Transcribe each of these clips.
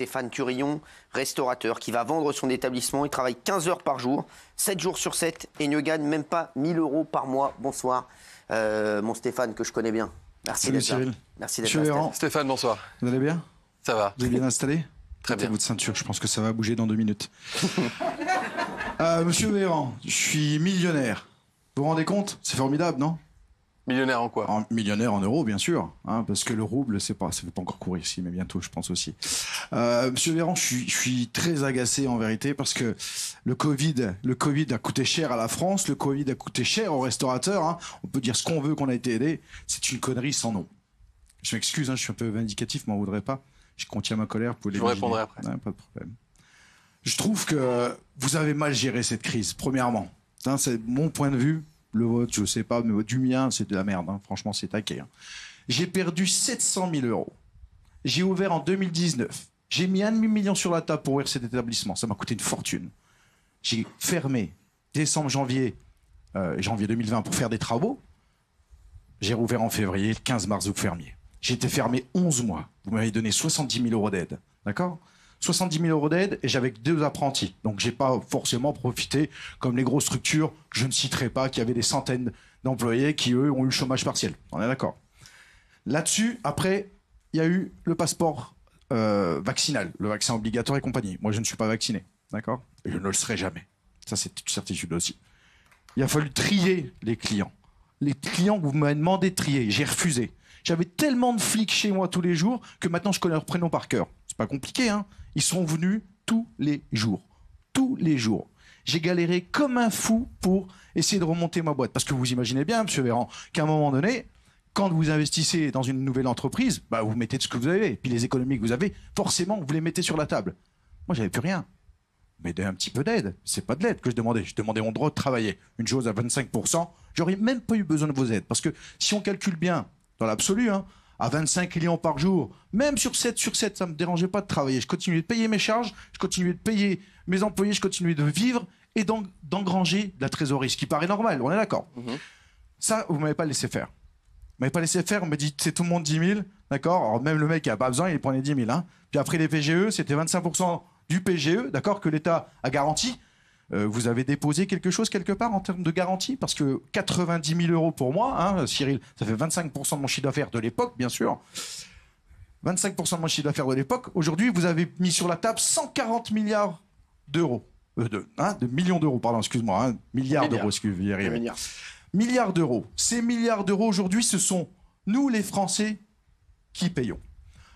Stéphane Turillon, restaurateur, qui va vendre son établissement. Il travaille 15 heures par jour, 7 jours sur 7, et ne gagne même pas 1 000 € par mois. Bonsoir, mon Stéphane, que je connais bien. Merci d'être là. Merci d'être là. Stéphane, bonsoir. Vous allez bien? Ça va. Vous êtes bien installé? Très bien. Votre ceinture, je pense que ça va bouger dans 2 minutes. Monsieur Véran, je suis millionnaire. Vous vous rendez compte? C'est formidable, non? Millionnaire en quoi? Millionnaire en euros, bien sûr, hein, parce que le rouble, ça fait pas encore courir ici, mais bientôt, je pense aussi. Monsieur Véran, je suis très agacé en vérité parce que le Covid a coûté cher à la France, le Covid a coûté cher aux restaurateurs. Hein. On peut dire ce qu'on veut, qu'on a été aidé. C'est une connerie sans nom. Je m'excuse, hein, je suis un peu vindicatif, m'en voudrais pas. Je contiens ma colère. Je vous répondrai après. Non, pas de problème. Je trouve que vous avez mal géré cette crise, premièrement. Hein, c'est mon point de vue. Le vote, je sais pas, mais du mien, c'est de la merde. Hein. Franchement, c'est taqué. Hein. J'ai perdu 700 000 €. J'ai ouvert en 2019. J'ai mis 1,5 million sur la table pour ouvrir cet établissement. Ça m'a coûté une fortune. J'ai fermé janvier 2020 pour faire des travaux. J'ai rouvert en février. Le 15 mars, vous fermiez. J'ai été fermé 11 mois. Vous m'avez donné 70 000 € d'aide. D'accord ? 70 000 € d'aide et j'avais 2 apprentis. Donc, j'ai pas forcément profité comme les grosses structures, que je ne citerai pas, qui avaient des centaines d'employés qui, eux, ont eu le chômage partiel. On est d'accord. Là-dessus, après, il y a eu le passeport vaccinal, le vaccin obligatoire et compagnie. Moi, je ne suis pas vacciné. D'accord ? Et je ne le serai jamais. Ça, c'est une certitude aussi. Il a fallu trier les clients. Les clients que vous m'avez demandé de trier, j'ai refusé. J'avais tellement de flics chez moi tous les jours que maintenant, je connais leur prénom par cœur. C'est pas compliqué, hein. Ils sont venus tous les jours. Tous les jours. J'ai galéré comme un fou pour essayer de remonter ma boîte. Parce que vous imaginez bien, monsieur Véran, qu'à un moment donné, quand vous investissez dans une nouvelle entreprise, bah, vous mettez de ce que vous avez. Puis les économies que vous avez, forcément, vous les mettez sur la table. Moi, j'avais plus rien. Mais un petit peu d'aide. C'est pas de l'aide que je demandais. Je demandais mon droit de travailler. Une chose à 25%, j'aurais même pas eu besoin de vos aides. Parce que si on calcule bien, dans l'absolu, hein, à 25 clients par jour, même sur 7, ça me dérangeait pas de travailler. Je continuais de payer mes charges, je continuais de payer mes employés, je continuais de vivre et d'engranger de la trésorerie, ce qui paraît normal, on est d'accord. Ça, vous m'avez pas laissé faire. Vous m'avez pas laissé faire, on m'a dit, c'est tout le monde 10 000, d'accord. Alors même le mec qui a pas besoin, il prenait 10 000. Hein. Puis après les PGE, c'était 25% du PGE, d'accord, que l'État a garanti. Vous avez déposé quelque chose quelque part en termes de garantie? Parce que 90 000 € pour moi, hein, Cyril, ça fait 25% de mon chiffre d'affaires de l'époque, bien sûr. 25% de mon chiffre d'affaires de l'époque. Aujourd'hui, vous avez mis sur la table 140 milliards d'euros. De millions d'euros, pardon, excuse-moi. Hein, milliards d'euros, excusez-moi. Milliards d'euros. Ces milliards d'euros, aujourd'hui, ce sont nous, les Français, qui payons.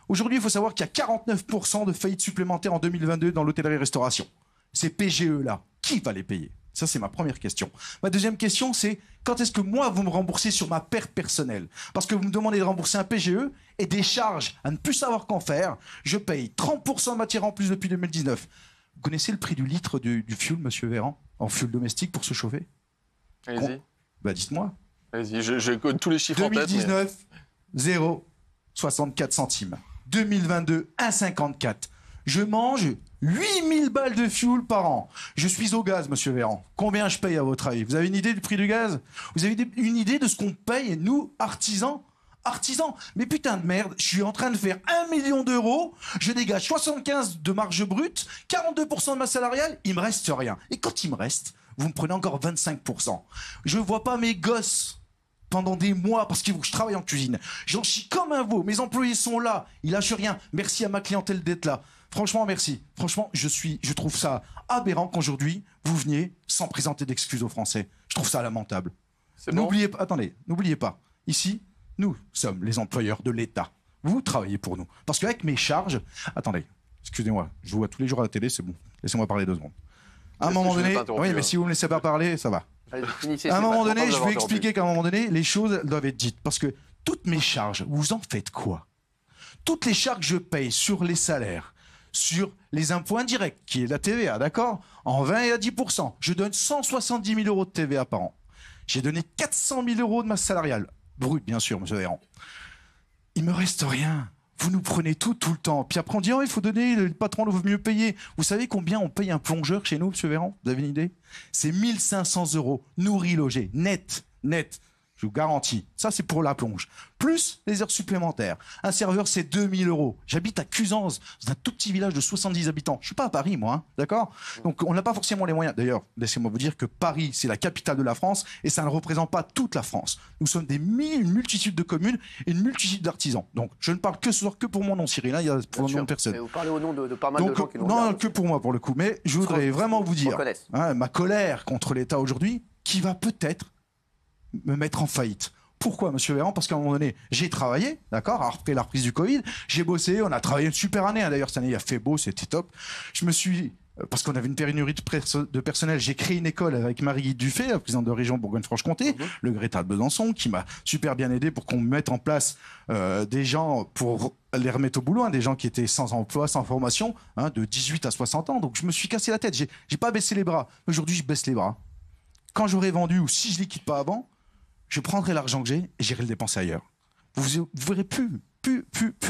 Aujourd'hui, il faut savoir qu'il y a 49% de faillites supplémentaires en 2022 dans l'hôtellerie-restauration. Ces PGE-là, qui va les payer? Ça, c'est ma première question. Ma deuxième question, c'est quand est-ce que moi, vous me remboursez sur ma perte personnelle? Parce que vous me demandez de rembourser un PGE et des charges à ne plus savoir qu'en faire. Je paye 30% de matière en plus depuis 2019. Vous connaissez le prix du litre du fioul, monsieur Véran, en fioul domestique pour se chauffer? Allez-y. Bah, dites-moi. Allez-y, je connais tous les chiffres en tête. 2019, 0,64 centimes. 2022, 1,54. Je mange 8000 balles de fioul par an. Je suis au gaz, monsieur Véran. Combien je paye à votre avis? Vous avez une idée du prix du gaz? Vous avez une idée de ce qu'on paye, nous, artisans? Mais putain de merde, je suis en train de faire 1 million €, je dégage 75 de marge brute, 42% de ma salariale, il me reste rien. Et quand il me reste, vous me prenez encore 25%. Je vois pas mes gosses pendant des mois parce qu'il faut que je travaille en cuisine. J'en chie comme un veau. Mes employés sont là, ils lâchent rien. Merci à ma clientèle d'être là. Franchement, merci. Franchement, je trouve ça aberrant qu'aujourd'hui, vous veniez sans présenter d'excuses aux Français. Je trouve ça lamentable. N'oubliez pas, attendez, n'oubliez pas. Ici, nous sommes les employeurs de l'État. Vous travaillez pour nous. Parce qu'avec mes charges... Attendez, excusez-moi, je vous vois tous les jours à la télé, c'est bon. Laissez-moi parler 2 secondes. À un moment donné... Oui, mais si vous ne me laissez pas parler, ça va. À un moment donné, je vais expliquer qu'à un moment donné, les choses doivent être dites. Parce que toutes mes charges, vous en faites quoi? Toutes les charges que je paye sur les salaires, sur les impôts indirects, qui est la TVA, d'accord? En 20 et à 10%. Je donne 170 000 € de TVA par an. J'ai donné 400 000 € de masse salariale. Brut, bien sûr, monsieur Véran. Il me reste rien. Vous nous prenez tout le temps. Puis après, on dit, oh, il faut donner, le patron veut mieux payer. Vous savez combien on paye un plongeur chez nous, monsieur Véran? Vous avez une idée? C'est 1 500 €, nourri, logé, net. Je vous garantis. Ça, c'est pour la plonge. Plus les heures supplémentaires. Un serveur, c'est 2000 €. J'habite à Cusange, dans un tout petit village de 70 habitants. Je suis pas à Paris, moi, hein, d'accord? Donc, on n'a pas forcément les moyens. D'ailleurs, laissez-moi vous dire que Paris, c'est la capitale de la France et ça ne représente pas toute la France. Nous sommes une multitude de communes et une multitude d'artisans. Donc, je ne parle que ce soir que pour mon nom, Cyril. Là, il y a pour le nom de personne. Vous parlez au nom de pas mal de gens qui nous Non, regardent. que pour moi, pour le coup. Mais je voudrais vraiment vous dire, ma colère contre l'État aujourd'hui, qui va peut-être me mettre en faillite. Pourquoi, monsieur Véran? Parce qu'à un moment donné, j'ai travaillé, d'accord, après la reprise du Covid, j'ai bossé, on a travaillé une super année, hein. D'ailleurs, cette année, il a fait beau, c'était top. Je me suis, parce qu'on avait une pénurie de personnel, j'ai créé une école avec Marie-Guy Dufay, la présidente de la région Bourgogne-Franche-Comté, le Greta de Besançon, qui m'a super bien aidé pour qu'on mette en place des gens pour les remettre au boulot, hein, des gens qui étaient sans emploi, sans formation, hein, de 18 à 60 ans. Donc, je me suis cassé la tête, j'ai pas baissé les bras. Aujourd'hui, je baisse les bras. Quand j'aurai vendu, ou si je liquide pas avant, je prendrai l'argent que j'ai et j'irai le dépenser ailleurs. Vous verrez plus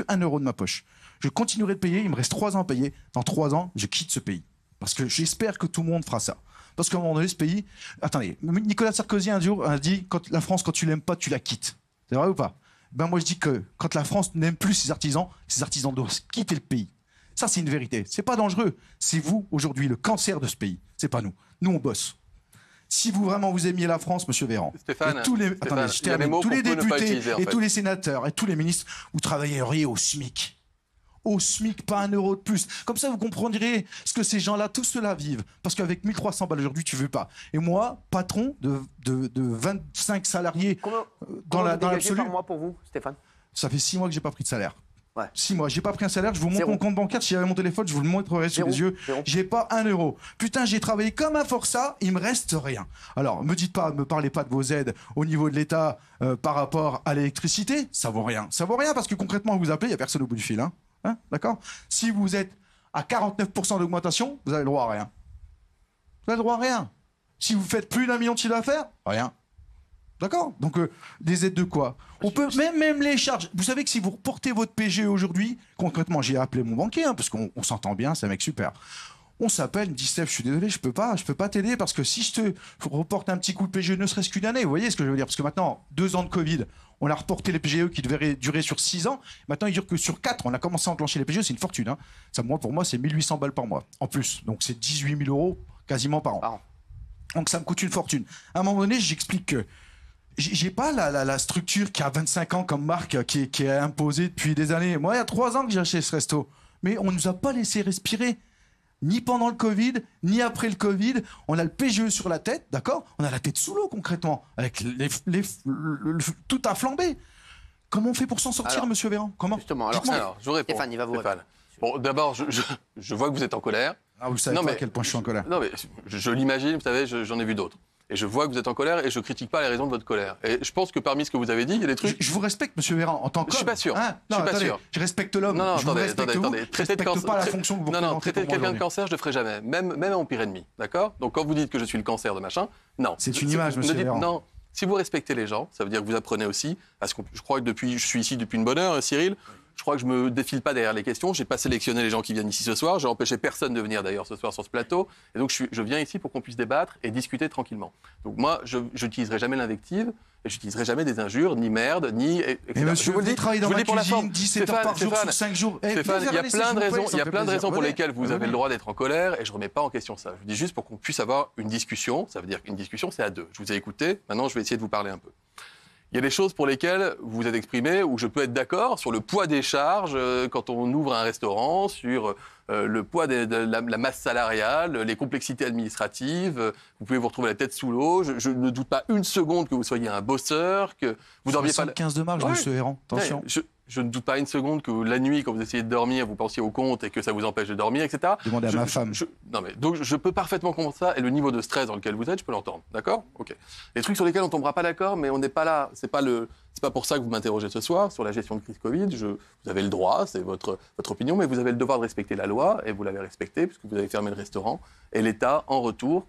1 euro de ma poche. Je continuerai de payer, il me reste 3 ans à payer. Dans 3 ans, je quitte ce pays. Parce que j'espère que tout le monde fera ça. Parce qu'à un moment donné, ce pays... Attendez, Nicolas Sarkozy un jour a dit, la France, quand tu l'aimes pas, tu la quittes. C'est vrai ou pas? Ben moi, je dis que quand la France n'aime plus ses artisans doivent quitter le pays. Ça, c'est une vérité. C'est pas dangereux. C'est vous, aujourd'hui, le cancer de ce pays. C'est pas nous. Nous, on bosse. Si vous vraiment vous aimiez la France, monsieur Véran, Stéphane, et tous les, attendez, je termine, tous les députés et tous les sénateurs et tous les ministres, vous travailleriez au SMIC. Au SMIC, pas 1 euro de plus. Comme ça, vous comprendrez ce que ces gens-là, tous ceux-là vivent. Parce qu'avec 1300 balles aujourd'hui, tu veux pas. Et moi, patron de 25 salariés dans l'absolu. Par mois pour vous, Stéphane? Ça fait 6 mois que j'ai pas pris de salaire. Ouais. 6 mois, j'ai pas pris un salaire, je vous montre mon compte bancaire, si j'avais mon téléphone, je vous le montrerai sous les yeux. J'ai pas 1 euro. Putain, j'ai travaillé comme un forçat, il me reste rien. Alors, me parlez pas de vos aides au niveau de l'État par rapport à l'électricité, ça vaut rien. Ça vaut rien parce que concrètement, vous appelez, il y a personne au bout du fil, hein, d'accord? Si vous êtes à 49% d'augmentation, vous avez le droit à rien. Vous avez le droit à rien. Si vous faites plus d'1 million de chiffre d'affaires, rien. D'accord? Donc, des aides de quoi? On peut même les charges. Vous savez que si vous reportez votre PGE aujourd'hui, concrètement, j'ai appelé mon banquier, hein, parce qu'on s'entend bien, c'est un mec super. On s'appelle, il me dit, Steph, je suis désolé, je peux pas t'aider, parce que si je te reporte un petit coup de PGE, ne serait-ce qu'une année, vous voyez ce que je veux dire? Parce que maintenant, 2 ans de Covid, on a reporté les PGE qui devaient durer sur 6 ans. Maintenant, ils durent que sur 4. On a commencé à enclencher les PGE, c'est une fortune. Hein. Ça, pour moi, c'est 1800 balles par mois, en plus. Donc, c'est 18 000 € quasiment par an. Donc, ça me coûte une fortune. À un moment donné, j'explique que j'ai pas la structure qui a 25 ans comme marque qui est imposée depuis des années. Moi, il y a 3 ans que j'ai acheté ce resto. Mais on nous a pas laissé respirer. Ni pendant le Covid, ni après le Covid. On a le PGE sur la tête, d'accord? On a la tête sous l'eau, concrètement. Avec tout a flambé. Comment on fait pour s'en sortir, monsieur Véran? Comment? Justement, alors je vous réponds. Stéphane, il va vous répondre. Bon, d'abord, je vois que vous êtes en colère. Ah, vous savez pas à quel point je suis en colère. Non, mais je l'imagine, vous savez, j'en ai vu d'autres. Et je vois que vous êtes en colère et je critique pas les raisons de votre colère. Et je pense que parmi ce que vous avez dit, il y a des trucs... Je vous respecte, monsieur Véran, en tant que... Je suis pas sûr. Hein, non, je suis pas sûr. Je respecte l'homme. Non, je attendez. Je respecte pas la fonction que vous représentez. Non, traiter quelqu'un de cancer, je le ferai jamais. Même à mon pire ennemi, d'accord? Donc quand vous dites que je suis le cancer de machin, non. C'est une image, monsieur Véran. Non. Si vous respectez les gens, ça veut dire que vous apprenez aussi, parce que je crois que je suis ici depuis une bonne heure, Cyril, je crois que je me défile pas derrière les questions, j'ai pas sélectionné les gens qui viennent ici ce soir, j'ai empêché personne de venir d'ailleurs ce soir sur ce plateau, et donc je viens ici pour qu'on puisse débattre et discuter tranquillement. Donc moi, je n'utiliserai jamais l'invective, et j'utiliserai jamais des injures, ni merde, ni... Et monsieur, vous travaillez dans la cuisine 17 heures par jour sur 5 jours. Stéphane, il y a plein de raisons pour lesquelles vous avez le droit d'être en colère, et je remets pas en question ça. Je dis juste pour qu'on puisse avoir une discussion, ça veut dire qu'une discussion, c'est à 2. Je vous ai écouté, maintenant je vais essayer de vous parler un peu. Il y a des choses pour lesquelles vous vous êtes exprimé, où je peux être d'accord sur le poids des charges quand on ouvre un restaurant, sur le poids de la masse salariale, les complexités administratives. Vous pouvez vous retrouver la tête sous l'eau. Je ne doute pas une seconde que vous soyez un bosseur, que vous dormiez pas... 75 de marge, monsieur Véran, attention. Je ne doute pas une seconde que la nuit, quand vous essayez de dormir, vous pensiez au compte et que ça vous empêche de dormir, etc. Demandez à ma femme. Donc je peux parfaitement comprendre ça, et le niveau de stress dans lequel vous êtes, je peux l'entendre. D'accord? Ok. Les trucs sur lesquels on ne tombera pas d'accord, mais on n'est pas là. C'est pas pour ça que vous m'interrogez ce soir sur la gestion de crise Covid. Vous avez le droit, c'est votre opinion, mais vous avez le devoir de respecter la loi, et vous l'avez respectée, puisque vous avez fermé le restaurant. Et l'État, en retour,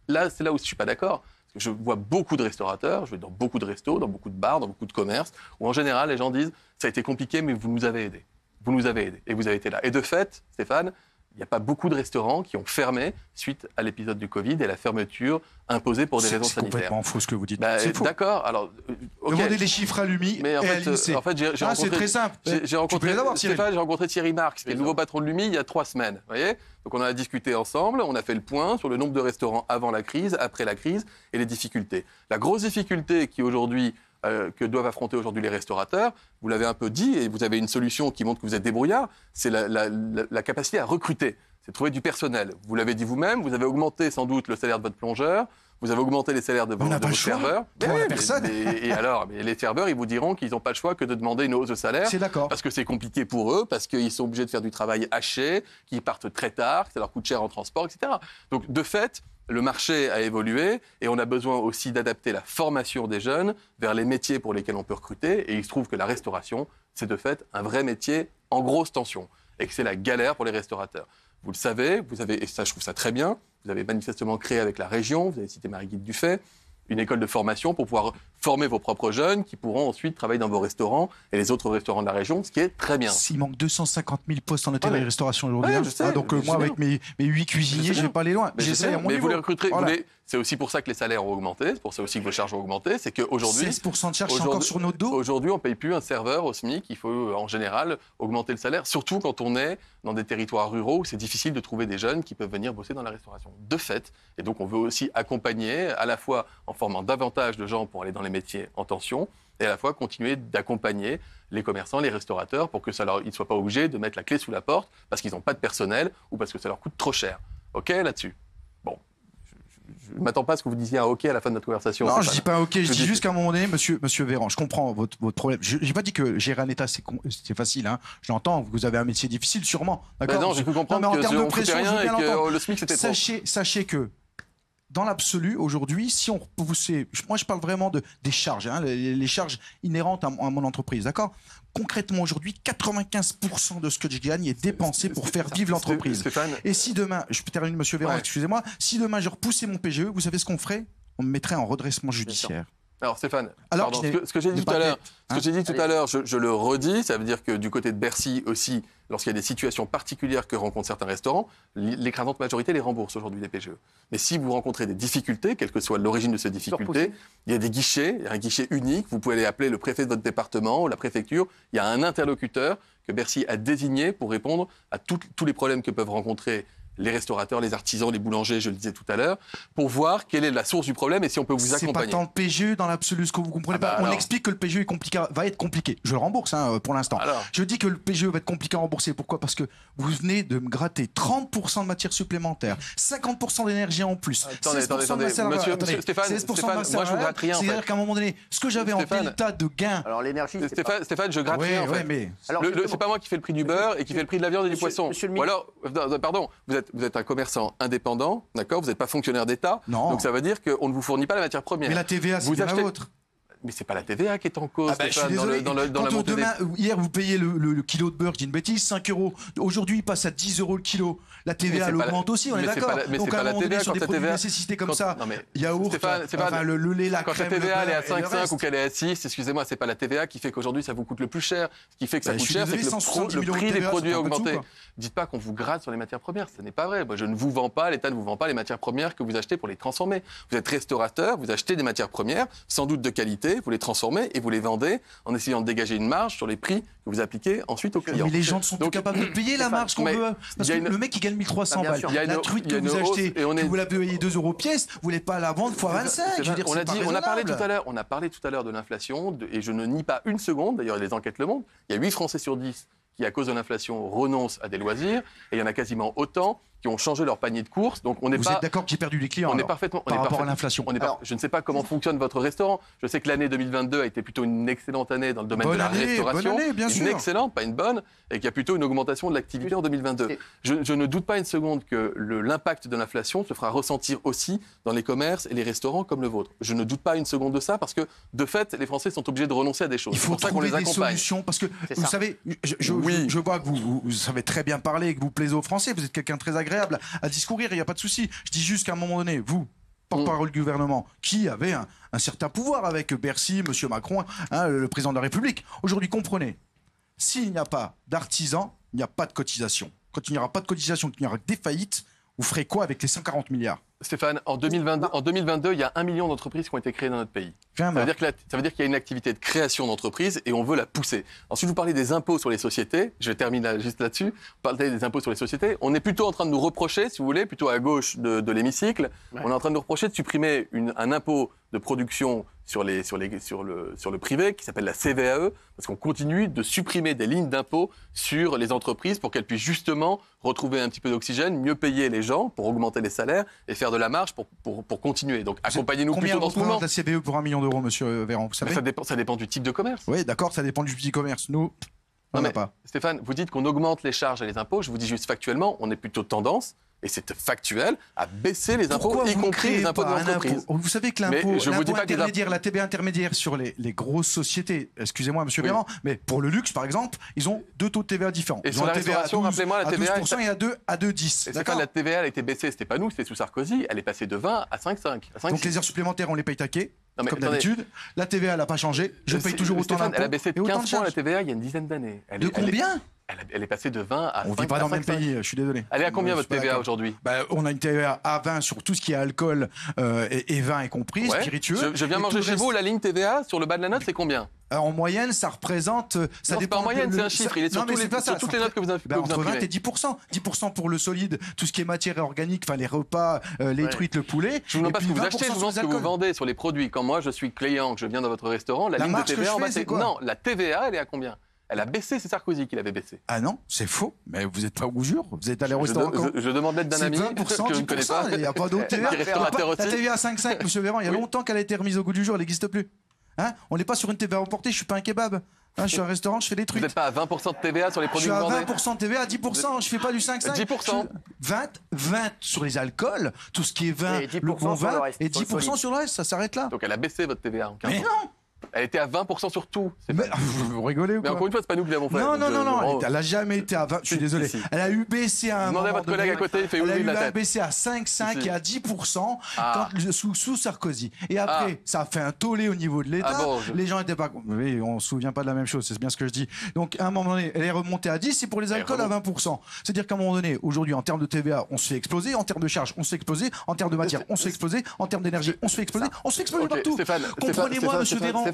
c'est là où je ne suis pas d'accord. Je vois beaucoup de restaurateurs, je vais dans beaucoup de restos, dans beaucoup de bars, dans beaucoup de commerces, où en général, les gens disent « ça a été compliqué, mais vous nous avez aidés. Vous nous avez aidés et vous avez été là ». Et de fait, Stéphane, Il n'y a pas beaucoup de restaurants qui ont fermé suite à l'épisode du Covid et la fermeture imposée pour des raisons sanitaires. C'est complètement faux ce que vous dites. C'est faux. D'accord. Alors, demandez les chiffres à l'UMI et à l'INSEE. C'est très simple. J'ai rencontré Thierry Marx, qui est le nouveau patron de l'UMI, il y a 3 semaines. Vous voyez, donc on en a discuté ensemble, on a fait le point sur le nombre de restaurants avant la crise, après la crise et les difficultés. La grosse difficulté qui aujourd'hui que doivent affronter aujourd'hui les restaurateurs, vous l'avez un peu dit, et vous avez une solution qui montre que vous êtes débrouillard, c'est la capacité à recruter, c'est de trouver du personnel. Vous l'avez dit vous-même, vous avez augmenté sans doute le salaire de votre plongeur, vous avez augmenté les salaires de vos serveurs. Et alors, les serveurs, ils vous diront qu'ils n'ont pas le choix que de demander une hausse de salaire. C'est d'accord. Parce que c'est compliqué pour eux, parce qu'ils sont obligés de faire du travail haché, qu'ils partent très tard, que ça leur coûte cher en transport, etc. Donc, de fait, le marché a évolué et on a besoin aussi d'adapter la formation des jeunes vers les métiers pour lesquels on peut recruter. Et il se trouve que la restauration, c'est de fait un vrai métier en grosse tension et que c'est la galère pour les restaurateurs. Vous le savez, et ça je trouve ça très bien, vous avez manifestement créé avec la région, vous avez cité Marie-Guide Dufay, une école de formation pour pouvoir former vos propres jeunes qui pourront ensuite travailler dans vos restaurants et les autres restaurants de la région, ce qui est très bien. Il manque 250 000 postes en hôtellerie-restauration aujourd'hui. Donc moi, avec mes 8 cuisiniers, je ne vais pas aller loin. J'essaie à mon niveau. Vous les recruterez. C'est aussi pour ça que les salaires ont augmenté, c'est pour ça aussi que vos charges ont augmenté. C'est qu'aujourd'hui... 16% de charges sont encore sur notre dos. Aujourd'hui, on ne paye plus un serveur au SMIC. Il faut en général augmenter le salaire, surtout quand on est dans des territoires ruraux où c'est difficile de trouver des jeunes qui peuvent venir bosser dans la restauration. De fait, et donc on veut aussi accompagner, à la fois en formant davantage de gens pour aller dans les métiers en tension, et à la fois continuer d'accompagner les commerçants, les restaurateurs, pour qu'ils ne soient pas obligés de mettre la clé sous la porte parce qu'ils n'ont pas de personnel ou parce que ça leur coûte trop cher. OK là-dessus? Bon, je ne m'attends pas à ce que vous disiez un OK à la fin de notre conversation. Non, je ne dis pas un OK, je dis juste qu'à un moment donné, monsieur Véran, je comprends votre problème. Je n'ai pas dit que gérer un État, c'est facile. Hein. Je l'entends, vous avez un métier difficile, sûrement. D'accord. Non, j'ai pu comprendre que on ne coûtait rien et que le SMIC, c'était trop. Sachez que dans l'absolu, aujourd'hui, si on poussait... Moi, je parle vraiment des charges, hein, les charges inhérentes à mon entreprise, d'accord? Concrètement, aujourd'hui, 95% de ce que je gagne est dépensé pour faire vivre l'entreprise. Et si demain... Je peux terminer, monsieur Véran, excusez-moi. Si demain, je repoussais mon PGE, vous savez ce qu'on ferait? On me mettrait en redressement judiciaire. Alors Stéphane, ce que j'ai dit tout à l'heure, je le redis, ça veut dire que du côté de Bercy aussi, lorsqu'il y a des situations particulières que rencontrent certains restaurants, l'écrasante majorité les rembourse aujourd'hui les PGE. Mais si vous rencontrez des difficultés, quelle que soit l'origine de ces difficultés, il y a des guichets, il y a un guichet unique, vous pouvez aller appeler le préfet de votre département ou la préfecture, il y a un interlocuteur que Bercy a désigné pour répondre à tous les problèmes que peuvent rencontrer les restaurateurs, les artisans, les boulangers, je le disais tout à l'heure, pour voir quelle est la source du problème et si on peut vous accompagner. C'est pas tant le PGE dans l'absolu, ce que vous comprenez pas. On explique que le PGE va être compliqué. Je le rembourse pour l'instant. Je dis que le PGE va être compliqué à rembourser. Pourquoi? Parce que vous venez de me gratter 30% de matières supplémentaires, 50% d'énergie en plus, 16% de salaire. Monsieur Stéphane, moi je vous gratte rien. C'est-à-dire qu'à un moment donné, ce que j'avais en delta de gains... Alors l'énergie... Stéphane, je gratte rien en fait. C'est pas moi qui fais le prix du beurre et qui fait le prix de la viande et du poisson. Ou alors, pardon, vous êtes un commerçant indépendant, d'accord? Vous n'êtes pas fonctionnaire d'État. Donc ça veut dire qu'on ne vous fournit pas la matière première. Mais la TVA, c'est bien la vôtre. Mais c'est pas la TVA qui est en cause, Stéphane, dans la montée Hier, vous payez le kilo de beurre, je dis une bêtise, 5 €. Aujourd'hui, il passe à 10 € le kilo. La TVA, elle augmente aussi, on est d'accord. Mais c'est pas la TVA quand la TVA... nécessité comme ça, yaourt, le lait, la crème, quand la TVA elle est à 5,5 ou qu'elle est à 6, excusez-moi, c'est pas la TVA qui fait qu'aujourd'hui ça vous coûte le plus cher. Ce qui fait que ça coûte cher, c'est que le prix des produits a augmenté. Dites pas qu'on vous gratte sur les matières premières, ce n'est pas vrai. Moi, je ne vous vends pas, l'État ne vous vend pas les matières premières que vous achetez pour les transformer. Vous êtes restaurateur, vous achetez des matières premières, sans doute de qualité, vous les transformez et vous les vendez en essayant de dégager une marge sur les prix que vous appliquez ensuite aux clients. Mais les gens sont capables de payer la marge qu'on veut. Parce que le mec, il gagne 1300 balles. La truite que vous achetez, que vous la payez 2 € pièce, vous voulez pas la vendre fois 25. On a parlé tout à l'heure de l'inflation, et je ne nie pas une seconde, d'ailleurs les enquêtes le montrent, il y a 8 Français sur 10 qui, à cause de l'inflation, renoncent à des loisirs, et il y en a quasiment autant qui ont changé leur panier de courses. Donc vous êtes d'accord que j'ai perdu des clients par rapport à l'inflation? Je ne sais pas comment fonctionne votre restaurant. Je sais que l'année 2022 a été plutôt une excellente année dans le domaine de la restauration. Bonne année, bien sûr. Une excellente, pas une bonne, et qu'il y a plutôt une augmentation de l'activité en 2022. Je ne doute pas une seconde que l'impact de l'inflation se fera ressentir aussi dans les commerces et les restaurants comme le vôtre. Je ne doute pas une seconde de ça parce que, de fait, les Français sont obligés de renoncer à des choses. Il faut trouver des solutions parce que, vous savez, je vois que vous savez très bien parler, que vous plaisez aux Français, vous êtes quelqu'un de très agréable à discourir, il n'y a pas de souci. Je dis juste qu'à un moment donné, vous, porte-parole du gouvernement, qui avait un certain pouvoir avec Bercy, M. Macron, le président de la République, aujourd'hui, comprenez, s'il n'y a pas d'artisans, il n'y a pas de cotisation. quand il n'y aura pas de cotisation, qu'il n'y aura que des faillites, vous ferez quoi avec les 140 milliards? Stéphane, en 2022, il y a 1 million d'entreprises qui ont été créées dans notre pays. Ça veut dire qu'il y a une activité de création d'entreprises et on veut la pousser. Ensuite, vous parlez des impôts sur les sociétés. Je termine juste là-dessus. Vous parlez des impôts sur les sociétés. On est plutôt en train de nous reprocher, si vous voulez, plutôt à gauche de l'hémicycle, on est en train de nous reprocher de supprimer un impôt de production sur le privé qui s'appelle la CVAE, parce qu'on continue de supprimer des lignes d'impôts sur les entreprises pour qu'elles puissent justement retrouver un petit peu d'oxygène, mieux payer les gens pour augmenter les salaires et faire de la marge pour continuer. Donc accompagnez-nous plutôt dans ce mouvement. Combien représente la CVAE pour 1 million d'euros, monsieur Véran, vous savez? Ça dépend du type de commerce. Oui, d'accord, ça dépend du petit commerce. Nous, on n'a pas. Stéphane, vous dites qu'on augmente les charges et les impôts. Je vous dis juste factuellement, on est plutôt tendance, et c'est factuel, à baisser les impôts, y compris les impôts de l'entreprise. Vous savez que la TVA intermédiaire sur les grosses sociétés, excusez-moi, monsieur Véran, mais pour le luxe, par exemple, ils ont 2 taux de TVA différents. Et sur la restauration, rappelez-moi, la TVA... à 12% et à 2,10. Stéphane, la TVA, elle a été baissée, c'était pas nous, c'était sous Sarkozy, elle est passée de 20 à 5,5. Donc les heures supplémentaires, on les paye taqués, comme d'habitude. La TVA, elle n'a pas changé. Je paye toujours autant d'impôts. Elle a baissé de 15 points la TVA il y a une dizaine d'années. De combien? Elle est passée de 20 à 5. On ne vit pas dans le même pays, je suis désolé. Elle est à combien votre TVA aujourd'hui? On a une TVA à 20 sur tout ce qui est alcool et vin y compris, spiritueux. Je viens manger chez vous, la ligne TVA sur le bas de la note, c'est combien? En moyenne, ça représente... Ça dépend pas en moyenne, c'est un chiffre. Il est sur toutes les notes que vous imprimez. Entre 20 et 10%. 10% pour le solide, tout ce qui est matière organique, enfin les repas, les truites, le poulet. Je ne vous demande pas ce que vous achetez, je vous demande ce que vous vendez sur les produits. Quand moi, je suis client, que je viens dans votre restaurant, la ligne de TVA, non, la TVA, elle est à combien? Elle a baissé, c'est Sarkozy qui l'avait baissé. Ah non, c'est faux. Mais vous n'êtes pas au goût jure. Vous êtes allé au restaurant quand? Je demande l'aide d'un ami que je ne connais pas. Il n'y a pas d'autre TVA. La TVA à 5,5, monsieur Véran, il y a longtemps qu'elle a été remise au goût du jour, elle n'existe plus. Hein, on n'est pas sur une TVA emportée, je ne suis pas un kebab. Hein, je suis un restaurant, je fais des trucs. Vous n'êtes pas à 20% de TVA sur les produits que vous vendez? Je suis à 20% de TVA, à 10%, je ne fais pas du 5,5. 10%. 20 sur les alcools, tout ce qui est vin, le bon vin, et 10% sur le reste, ça s'arrête là. Donc elle a baissé votre TVA en 15 ans. Mais non! Elle était à 20% sur tout. Mais, vous rigolez ou quoi? Mais encore une fois, c'est pas nous qui l'avons fait. Non, elle a jamais été à 20. Je suis désolé. Elle a eu baissé à un moment. Demandez à votre collègue à côté, il fait oui de la tête. Elle a baissé à 5,5 et à 10% sous Sarkozy. Et après, ça a fait un tollé au niveau de l'État. Les gens n'étaient pas... Oui, on se souvient pas de la même chose, c'est bien ce que je dis. Donc, à un moment donné, elle est remontée à 10 et pour les alcools à 20%. C'est-à-dire qu'à un moment donné, aujourd'hui, en termes de TVA, on se fait exploser. En termes de charges, on se fait exploser. En termes de matière, on se fait exploser. En termes d'énergie, on se fait exploser. On se fait exploser partout. Comprenez-moi, monsieur Véran.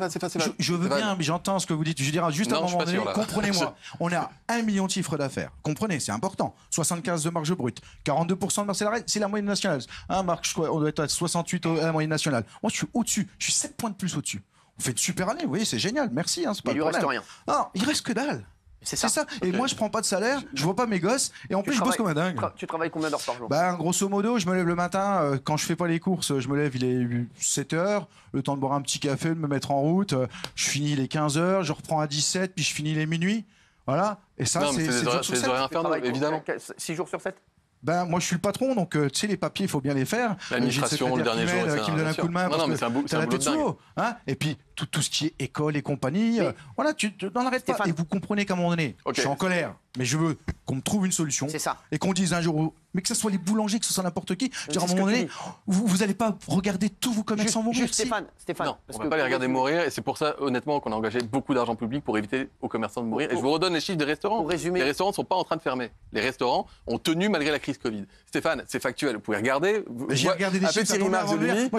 Je veux bien, mais j'entends ce que vous dites. Je dirais juste à un moment donné, comprenez-moi, on a 1 million de chiffre d'affaires. Comprenez, c'est important. 75 de marge brute, 42% de marge salariale, c'est la moyenne nationale. On doit être à 68 à la moyenne nationale. Moi, je suis au-dessus. Je suis 7 points de plus au-dessus. On fait une super année, vous voyez, c'est génial. Merci. Hein, c'est pas il lui reste rien. Non, il reste que dalle. C'est ça. Et moi, je prends pas de salaire, je vois pas mes gosses, et en plus, je bosse comme un dingue. Tu travailles combien d'heures par jour? Grosso modo, je me lève le matin, quand je fais pas les courses, je me lève, il est 7h, le temps de boire un petit café, de me mettre en route, je finis les 15h, je reprends à 17, puis je finis les minuit. Voilà. Et ça, c'est des horaires infernaux, évidemment. 6 jours sur 7? Moi, je suis le patron, donc tu sais, les papiers, il faut bien les faire. L'administration, le dernier jour, qui me donne un coup de main parce que t'as la tête sous l'eau. Et puis, tout ce qui est école et compagnie, voilà, tu n'en arrêtes pas. Et vous comprenez qu'à un moment donné, je suis en colère, mais je veux qu'on me trouve une solution. C'est ça. Et qu'on dise un jour, mais que ce soit les boulangers, que ce soit n'importe qui, je veux dire, à un moment donné, vous n'allez pas regarder tous vos commerçants mourir. Stéphane. Non, on ne va pas les regarder mourir, et c'est pour ça, honnêtement, qu'on a engagé beaucoup d'argent public pour éviter aux commerçants de mourir. Et je vous redonne les chiffres des restaurants. Pour résumer, les restaurants ne sont pas en train de fermer. Les restaurants ont tenu malgré la crise Covid. Stéphane, c'est factuel, vous pouvez regarder. J'ai regardé des chiffres. Thierry Marzolini,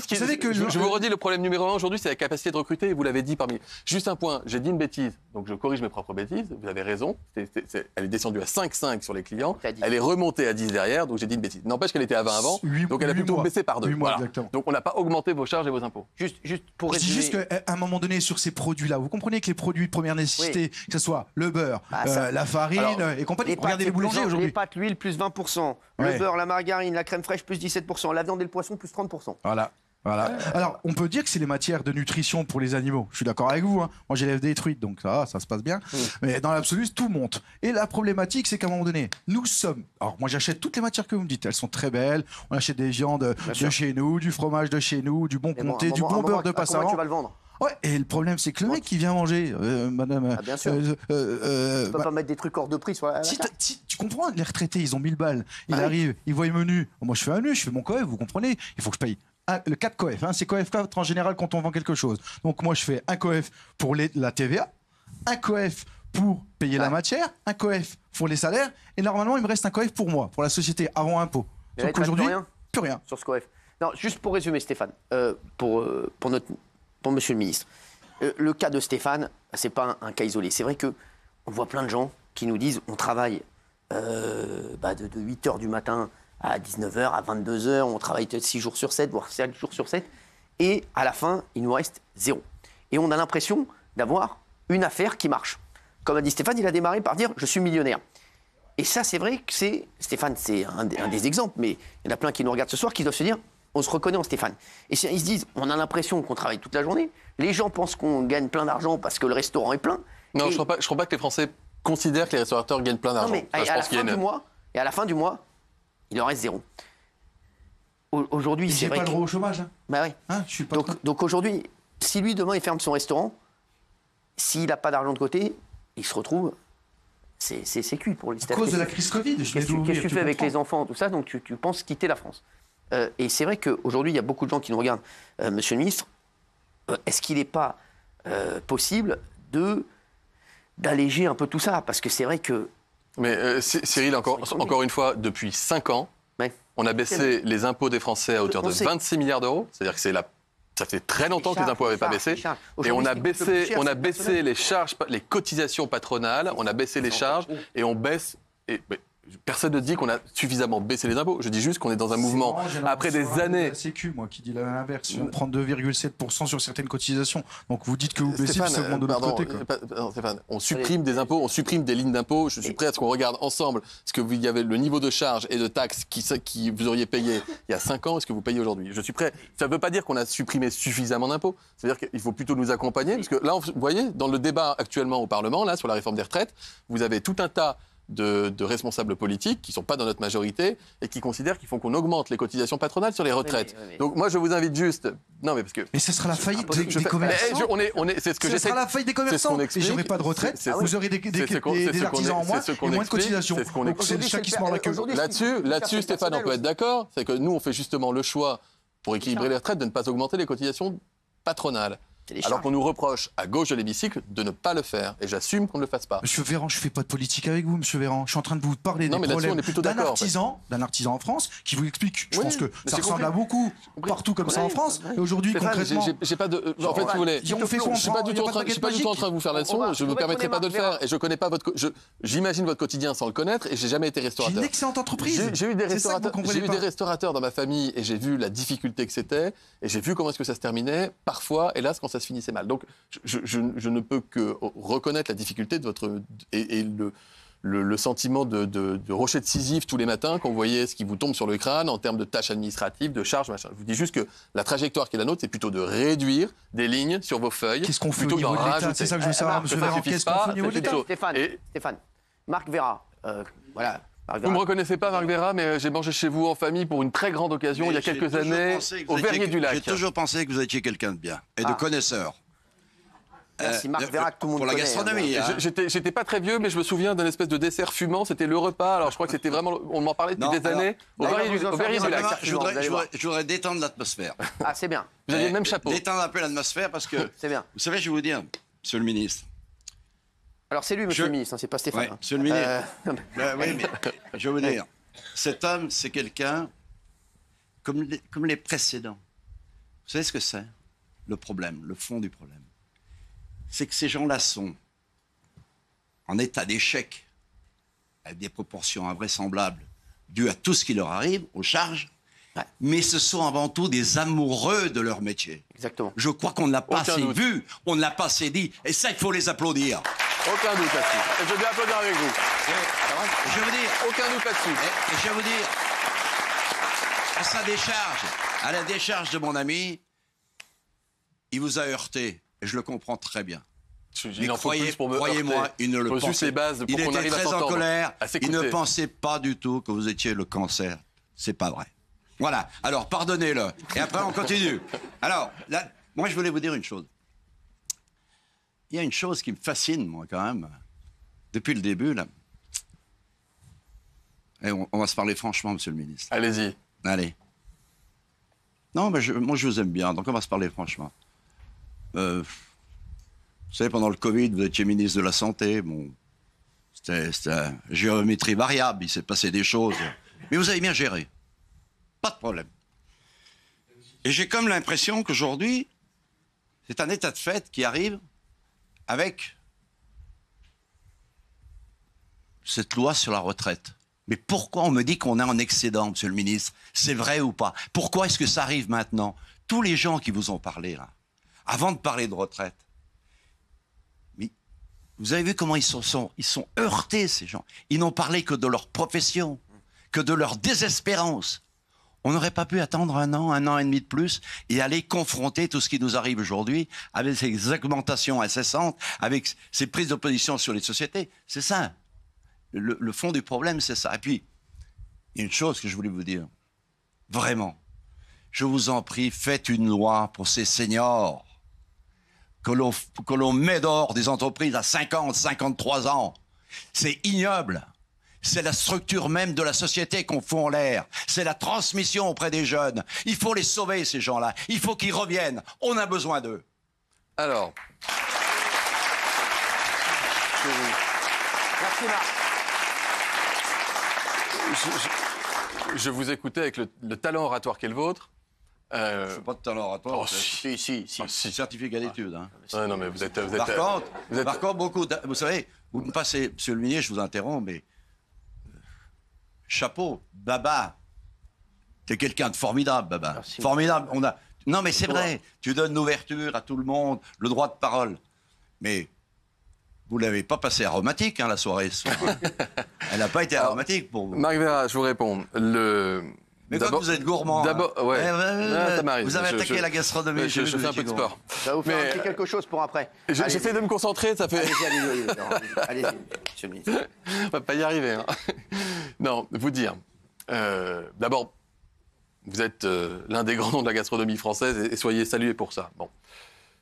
je vous redis, le problème numéro 1 aujourd'hui, c'est la capacité de recruter, vous l'avez dit parmi. Juste un point, j'ai dit une bêtise, donc je corrige mes propres bêtises, vous avez raison, elle est descendue à 5,5 sur les clients, elle est remontée à 10 derrière, donc j'ai dit une bêtise. N'empêche qu'elle était à 20 avant, donc elle a plutôt baissé par 2. Voilà. Donc on n'a pas augmenté vos charges et vos impôts. Juste pour résumer. Je dis juste qu'à un moment donné, sur ces produits-là, vous comprenez que les produits de première nécessité, que ce soit le beurre, la farine et compagnie, regardez les boulangers aujourd'hui. Les pâtes, l'huile, plus 20%, le beurre, la margarine, la crème fraîche, plus 17%, la viande et le poisson, plus 30%. Voilà. Alors, on peut dire que c'est les matières de nutrition pour les animaux. Je suis d'accord avec vous. Hein. Moi, j'élève des truites, donc ça se passe bien. Mais dans l'absolu, tout monte. Et la problématique, c'est qu'à un moment donné, nous sommes... Alors, moi, j'achète toutes les matières que vous me dites. Elles sont très belles. On achète des viandes de chez nous, du fromage de chez nous, du bon comté, du bon beurre de Passavant. Comment tu vas le vendre? Ouais, et le problème, c'est que le mec qui vient manger, madame... bien sûr. Tu peux pas mettre des trucs hors de prix sur la carte. Tu comprends, les retraités, ils ont 1000 balles. Il arrive, il voit le menu. Moi, je fais un menu, je fais mon coef, vous comprenez? Il faut que je paye. Le 4 coef, c'est coef 4 en général quand on vend quelque chose. Donc moi je fais un coef pour la TVA, un coef pour payer la matière, un COEF pour les salaires, et normalement, il me reste un COEF pour moi, pour la société, avant impôt. Sauf qu'aujourd'hui, plus rien. Sur ce COEF. Non, juste pour résumer, Stéphane, pour Monsieur le ministre. Le cas de Stéphane, c'est pas un cas isolé. C'est vrai qu'on voit plein de gens qui nous disent on travaille de 8h du matin à 19h, à 22h, on travaille peut-être 6 jours sur 7, voire 7 jours sur 7, et à la fin, il nous reste 0. Et on a l'impression d'avoir une affaire qui marche. Comme a dit Stéphane, il a démarré par dire « je suis millionnaire ». Et ça, c'est vrai que Stéphane, c'est un des exemples, mais il y en a plein qui nous regardent ce soir qui doivent se dire « on se reconnaît en Stéphane ». Et ils se disent « on a l'impression qu'on travaille toute la journée, les gens pensent qu'on gagne plein d'argent parce que le restaurant est plein ». Non, je ne crois pas que les Français considèrent que les restaurateurs gagnent plein d'argent. Et à la fin du mois, il en reste 0. Aujourd'hui, c'est vrai pas le droit au chômage. Bah oui. Donc aujourd'hui, si lui, demain, il ferme son restaurant, s'il n'a pas d'argent de côté, il se retrouve... C'est cuit pour lui. À cause de la crise Covid. Qu'est-ce que tu fais avec les enfants, tout ça, donc tu penses quitter la France. Et c'est vrai qu'aujourd'hui, il y a beaucoup de gens qui nous regardent. Monsieur le ministre, est-ce qu'il n'est pas possible d'alléger un peu tout ça? Parce que c'est vrai que... Mais Cyril, encore une fois, depuis 5 ans, on a baissé les impôts des Français à hauteur de 26 milliards d'euros. C'est-à-dire que ça fait très longtemps que les impôts n'avaient pas baissé. Et on a baissé les charges, les cotisations patronales, on a baissé les charges et on baisse... Personne ne dit qu'on a suffisamment baissé les impôts. Je dis juste qu'on est dans un mouvement, après des années... C'est la Sécu, moi, qui dit l'inverse. On prend 2,7% sur certaines cotisations. Donc vous dites que vous baissez, ça augmente de l'autre côté. Stéphane, on supprime des impôts, on supprime des lignes d'impôts. Je suis prêt à ce qu'on regarde ensemble ce que il y avait le niveau de charges et de taxes qui vous auriez payé il y a 5 ans et ce que vous payez aujourd'hui. Je suis prêt. Ça ne veut pas dire qu'on a supprimé suffisamment d'impôts. C'est-à-dire qu'il faut plutôt nous accompagner. Parce que là, vous voyez, dans le débat actuellement au Parlement, là, sur la réforme des retraites, vous avez tout un tas de responsables politiques qui ne sont pas dans notre majorité et qui considèrent qu'il faut qu'on augmente les cotisations patronales sur les retraites. Donc moi, je vous invite juste... Non, mais parce que... Mais ce sera la faillite des commerçants. C'est ce que sera la faillite des commerçants. Et j'aurai pas de retraite. Vous aurez des artisans en moins et moins de cotisations. Donc c'est le chat qui se mord la queue. Là-dessus, Stéphane, on peut être d'accord. C'est que nous, on fait justement le choix, pour équilibrer les retraites, de ne pas augmenter les cotisations patronales. Alors qu'on nous reproche à gauche de l'hémicycle de ne pas le faire. Et j'assume qu'on ne le fasse pas. Monsieur Véran, je ne fais pas de politique avec vous, monsieur Véran. Je suis en train de vous parler des problèmes d'un artisan en France qui vous explique. Je pense que ça ressemble à beaucoup partout comme ça en France. Et aujourd'hui, concrètement... J'ai pas de... En fait, si vous voulez... Je ne suis pas du tout en train de vous faire la leçon. Je ne me permettrai pas de le faire. Et je connais pas votre... J'imagine votre quotidien sans le connaître et j'ai jamais été restaurateur. J'ai une excellente entreprise. J'ai eu des restaurateurs dans ma famille et j'ai vu la difficulté que c'était et j'ai vu comment est-ce que ça se terminait. Parfois, hélas, quand ça se finissait mal. Donc, je ne peux que reconnaître la difficulté de votre... Et le sentiment de rocher de Sisyphe tous les matins quand vous voyez ce qui vous tombe sur le crâne en termes de tâches administratives, de charges, machin. Je vous dis juste que la trajectoire qui est la nôtre, c'est plutôt de réduire des lignes sur vos feuilles. Qu'est-ce qu'on fait au niveau de l'État? C'est ça que je veux savoir, monsieur Véran. Qu'est-ce qu'on fait au niveau de l'État? Stéphane, Marc Vera, voilà. Vous ne me reconnaissez pas, Marc Vera, mais j'ai mangé chez vous en famille pour une très grande occasion il y a quelques années au Verrier-du-Lac. J'ai toujours pensé que vous étiez quelqu'un de bien et de connaisseur. Merci Marc Vera, que tout le monde pour la connaît, gastronomie. J'étais pas très vieux, mais je me souviens d'un espèce de dessert fumant. C'était le repas. Alors je crois que c'était vraiment. On m'en parlait depuis des années. Au Verrier-du-Lac. Je voudrais détendre l'atmosphère. Ah, c'est bien. Vous aviez le même chapeau. Détendre un peu l'atmosphère parce que. C'est bien. Vous savez, je vais vous dire, monsieur le ministre. Alors c'est lui, monsieur le ministre, c'est pas Stéphane. Oui, monsieur le ministre. Oui, mais je vais vous dire, cet homme, c'est quelqu'un comme les précédents. Vous savez ce que c'est? Le problème, le fond du problème. C'est que ces gens-là sont en état d'échec, avec des proportions invraisemblables, dues à tout ce qui leur arrive, aux charges, mais ce sont avant tout des amoureux de leur métier. Exactement. Je crois qu'on ne l'a pas assez vu, on ne l'a pas assez dit, et ça, il faut les applaudir. Aucun doute là-dessus. Et je vais applaudir avec vous. Je veux dire... Aucun doute là-dessus. Et je vais vous dire, à sa décharge, à la décharge de mon ami, il vous a heurté. Et je le comprends très bien. Mais croyez-moi, il ne le pensait pas. Il était très en colère. Il ne pensait pas du tout que vous étiez le cancer. C'est pas vrai. Voilà. Alors, pardonnez-le. Et après, on continue. Alors, là, moi, je voulais vous dire une chose. Il y a une chose qui me fascine, moi, quand même, depuis le début, là. Et on va se parler franchement, monsieur le ministre. Allez-y. Allez. Non, mais moi, je vous aime bien, donc on va se parler franchement. Vous savez, pendant le Covid, vous étiez ministre de la Santé. Bon, c'était géométrie variable, il s'est passé des choses. Mais vous avez bien géré. Pas de problème. Et j'ai comme l'impression qu'aujourd'hui, c'est un état de fait qui arrive avec cette loi sur la retraite. Mais pourquoi on me dit qu'on est en excédent, monsieur le ministre? C'est vrai ou pas? Pourquoi est-ce que ça arrive maintenant? Tous les gens qui vous ont parlé, là, avant de parler de retraite, mais vous avez vu comment ils sont heurtés, ces gens. Ils n'ont parlé que de leur profession, que de leur désespérance. On n'aurait pas pu attendre un an et demi de plus et aller confronter tout ce qui nous arrive aujourd'hui avec ces augmentations incessantes, avec ces prises de position sur les sociétés. C'est ça. Le fond du problème, c'est ça. Et puis, il y a une chose que je voulais vous dire. Vraiment, je vous en prie, faites une loi pour ces seniors que l'on met dehors des entreprises à 50, 53 ans. C'est ignoble. C'est la structure même de la société qu'on fout en l'air. C'est la transmission auprès des jeunes. Il faut les sauver, ces gens-là. Il faut qu'ils reviennent. On a besoin d'eux. Alors. Merci Marc. Je vous écoutais avec le talent oratoire qu'est le vôtre. Je ne fais pas de talent oratoire. Oh, si. Certificat d'études. Hein. Non, mais vous êtes Par contre, beaucoup. Vous savez, vous me passez, monsieur le ministre, je vous interromps, mais. Chapeau, Baba. T'es quelqu'un de formidable, Baba. Merci. Formidable. Non, mais c'est vrai. Tu donnes l'ouverture à tout le monde, le droit de parole. Mais. Vous ne l'avez pas passé aromatique, hein, la soirée, ce soir. Elle n'a pas été aromatique pour vous. Marc Vera, je vous réponds. Mais comme vous êtes gourmand... D'abord, ouais. Ça m'arrive. Vous avez attaqué la gastronomie. Je fais un peu de sport. Ça va vous faire un petit quelque chose pour après. J'essaie de me concentrer, ça fait... Allez-y, monsieur le ministre. On va pas y arriver. Hein. Non, vous dire. D'abord, vous êtes l'un des grands noms de la gastronomie française et soyez salués pour ça. Bon.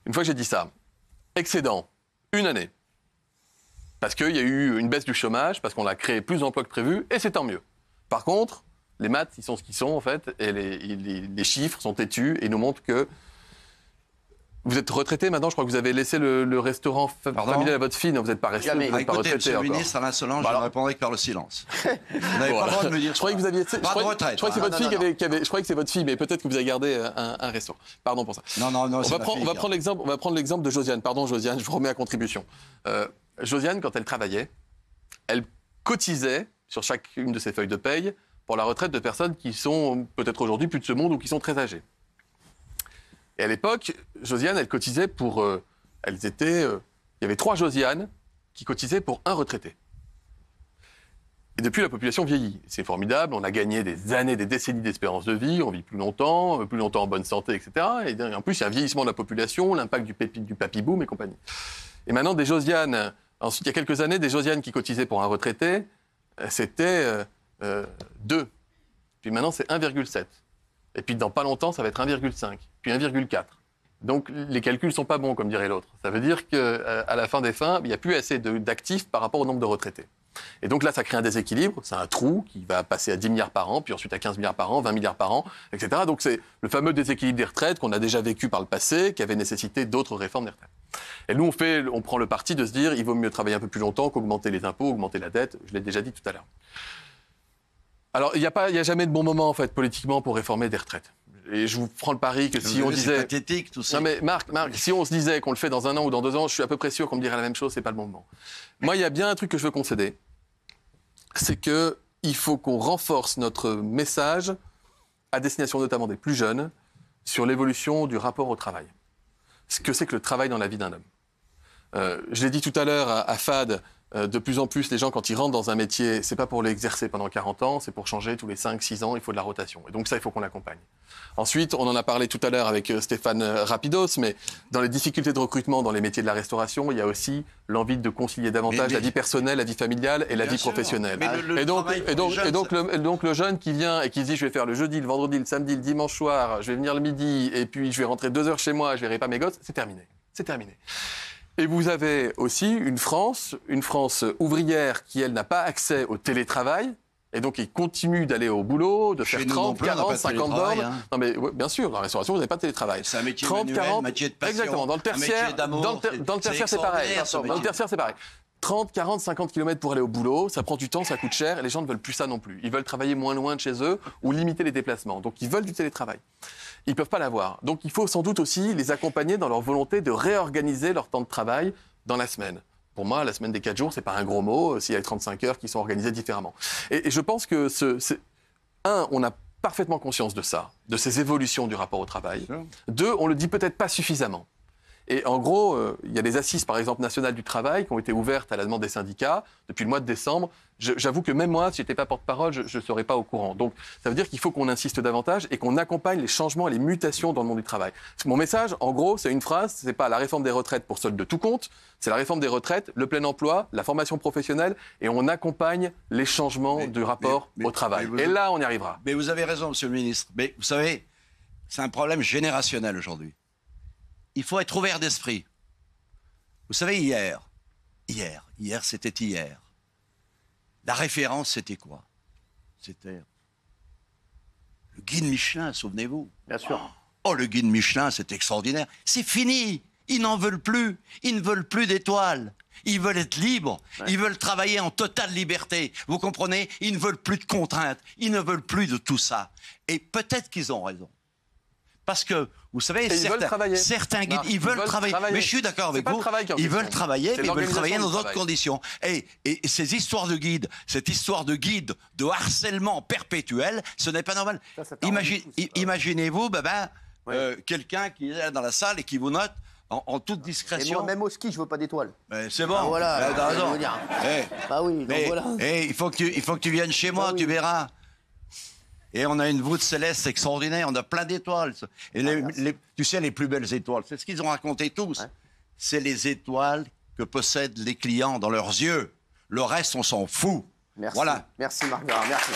Une fois que j'ai dit ça, excédent, une année. Parce qu'il y a eu une baisse du chômage, parce qu'on a créé plus d'emplois que prévu, et c'est tant mieux. Par contre, les maths, ils sont ce qu'ils sont, en fait, et les chiffres sont têtus et nous montrent que vous êtes retraité maintenant. Je crois que vous avez laissé le restaurant familial à votre fille. Non, vous n'êtes pas resté, vous n'êtes pas retraité. Monsieur le ministre, à l'insolence, je ne répondrai que par le silence. Vous n'avez pas le droit de me dire. Je croyais que vous aviez. Pas de retraite. Je croyais que c'est votre fille qui avait. Je croyais que c'est votre fille, mais peut-être que vous avez gardé un restaurant. Pardon pour ça. Non. On va prendre l'exemple de Josiane. Pardon, Josiane, je vous remets à contribution. Josiane, quand elle travaillait, elle cotisait sur chacune de ses feuilles de paye pour la retraite de personnes qui sont peut-être aujourd'hui plus de ce monde ou qui sont très âgées. Et à l'époque, Josiane, elle cotisait pour... il y avait 3 Josiane qui cotisaient pour un retraité. Et depuis, la population vieillit. C'est formidable, on a gagné des années, des décennies d'espérance de vie, on vit plus longtemps en bonne santé, etc. Et en plus, il y a un vieillissement de la population, l'impact du papy-boom et compagnie. Et maintenant, des Josiane... Ensuite, il y a quelques années, des Josiane qui cotisaient pour un retraité, c'était 2. Puis maintenant, c'est 1,7. Et puis, dans pas longtemps, ça va être 1,5. Puis 1,4. Donc, les calculs ne sont pas bons, comme dirait l'autre. Ça veut dire qu'à la fin des fins, il n'y a plus assez d'actifs par rapport au nombre de retraités. Et donc là, ça crée un déséquilibre. C'est un trou qui va passer à 10 milliards par an, puis ensuite à 15 milliards par an, 20 milliards par an, etc. Donc c'est le fameux déséquilibre des retraites qu'on a déjà vécu par le passé, qui avait nécessité d'autres réformes des retraites. Et nous, on prend le parti de se dire il vaut mieux travailler un peu plus longtemps qu'augmenter les impôts, augmenter la dette. Je l'ai déjà dit tout à l'heure. Alors, il n'y a jamais de bon moment, en fait, politiquement, pour réformer des retraites. Et je vous prends le pari que si on disait... C'est pathétique, tout ça. Non, mais Marc, si on se disait qu'on le fait dans 1 an ou dans 2 ans, je suis à peu près sûr qu'on me dirait la même chose, c'est pas le bon moment. Moi, il y a bien un truc que je veux concéder. C'est qu'il faut qu'on renforce notre message à destination notamment des plus jeunes sur l'évolution du rapport au travail. Ce que c'est que le travail dans la vie d'un homme. Je l'ai dit tout à l'heure à FAD, de plus en plus, les gens, quand ils rentrent dans un métier, c'est pas pour l'exercer pendant 40 ans, c'est pour changer tous les 5-6 ans, il faut de la rotation. Et donc ça, il faut qu'on l'accompagne. Ensuite, on en a parlé tout à l'heure avec Stéphane Rapidos, mais dans les difficultés de recrutement dans les métiers de la restauration, il y a aussi l'envie de concilier davantage la vie personnelle, la vie familiale et la vie professionnelle. Et donc le jeune qui vient et qui se dit je vais faire le jeudi, le vendredi, le samedi, le dimanche soir, je vais venir le midi et puis je vais rentrer 2 heures chez moi, je verrai pas mes gosses, c'est terminé. C'est terminé. Et vous avez aussi une France ouvrière qui, elle, n'a pas accès au télétravail, Et donc, ils continuent d'aller au boulot, de faire 30, 40, 50 bornes. Hein. Non, mais ouais, bien sûr, dans la restauration, vous n'avez pas de télétravail. C'est un métier manuel, un métier de passion. Exactement. Dans le tertiaire, c'est pareil. Dans le tertiaire, c'est pareil. 30, 40, 50 km pour aller au boulot, ça prend du temps, ça coûte cher, et les gens ne veulent plus ça non plus. Ils veulent travailler moins loin de chez eux ou limiter les déplacements. Donc, ils veulent du télétravail. Ils ne peuvent pas l'avoir. Donc, il faut sans doute aussi les accompagner dans leur volonté de réorganiser leur temps de travail dans la semaine. Pour moi, la semaine des 4 jours, ce n'est pas un gros mot, s'il y a les 35 heures qui sont organisées différemment. Et je pense que, on a parfaitement conscience de ça, de ces évolutions du rapport au travail. 2, on ne le dit peut-être pas suffisamment. Et en gros, il y a des assises, par exemple, nationales du travail qui ont été ouvertes à la demande des syndicats depuis le mois de décembre. J'avoue que même moi, si je n'étais pas porte-parole, je ne serais pas au courant. Donc, ça veut dire qu'il faut qu'on insiste davantage et qu'on accompagne les changements et les mutations dans le monde du travail. Mon message, en gros, c'est une phrase, c'est pas la réforme des retraites pour solde de tout compte, c'est la réforme des retraites, le plein emploi, la formation professionnelle, et on accompagne les changements du rapport au travail. Et là, on y arrivera. Mais vous avez raison, Monsieur le Ministre. Mais vous savez, c'est un problème générationnel aujourd'hui. Il faut être ouvert d'esprit. Vous savez, hier, c'était hier. La référence, c'était quoi? C'était le guide Michelin, souvenez-vous. Bien sûr. Oh, le guide Michelin, c'est extraordinaire. C'est fini. Ils n'en veulent plus. Ils ne veulent plus d'étoiles. Ils veulent être libres. Ouais. Ils veulent travailler en totale liberté. Vous comprenez? Ils ne veulent plus de contraintes. Ils ne veulent plus de tout ça. Et peut-être qu'ils ont raison. Parce que, vous savez, certains guides, ils veulent travailler. Mais je suis d'accord avec vous. Ils veulent travailler, mais ils veulent travailler dans d'autres conditions. Et ces histoires de guides, cette histoire de guide, de harcèlement perpétuel, ce n'est pas normal. Imaginez-vous, quelqu'un qui est là dans la salle et qui vous note en toute discrétion. Et moi, même au ski, je veux pas d'étoiles. C'est bon. Ah, voilà. T'as raison. Bah oui, donc voilà. Il faut que tu viennes chez moi, tu verras. Et on a une voûte céleste extraordinaire, on a plein d'étoiles. Et tu sais, les plus belles étoiles, c'est ce qu'ils ont raconté tous. Ouais. C'est les étoiles que possèdent les clients dans leurs yeux. Le reste, on s'en fout. Merci. Voilà. Merci Marc Gras, merci.